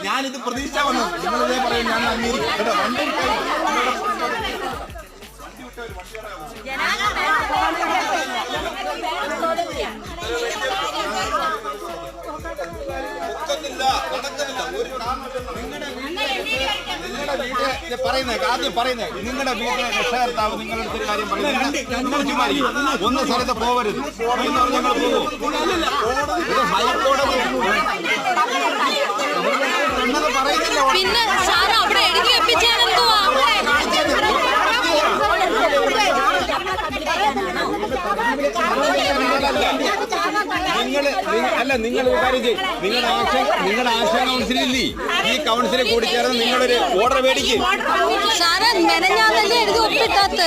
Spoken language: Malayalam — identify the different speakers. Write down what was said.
Speaker 1: ഞാനിത് പ്രതീക്ഷിച്ചാ വന്നു. നിങ്ങളിതേ പറയും ഞാൻ അംഗീകരിക്കും കേട്ടോ. ആദ്യം പറയുന്നത് നിങ്ങളുടെ വീട്ടിലെ രക്ഷകർത്താവ് നിങ്ങളുടെ അടുത്തൊരു കാര്യം പറയുന്നത് ഒന്ന് സ്ഥലത്ത് പോകരുത് എന്ന് പറഞ്ഞ് ഞങ്ങൾ പോകും. ഇത് ഹൈക്കോടതി എന്നത് പറയുന്നില്ല.
Speaker 2: പിന്നെ അവിടെ എഴുതി വെപ്പിച്ചാണെന്തുവാ
Speaker 1: നിങ്ങൾ കാര്യം ചെയ്യും. നിങ്ങളുടെ ആശാ കൗൺസിലില്ലേ, ഈ കൗൺസിലിൽ കൂടി ചേർന്ന് നിങ്ങളൊരു ഓർഡർ മേടിക്കും.
Speaker 2: സാറേ മെനഞ്ഞാന്നല്ലേ എഴുതി ഒപ്പിട്ടാത്ത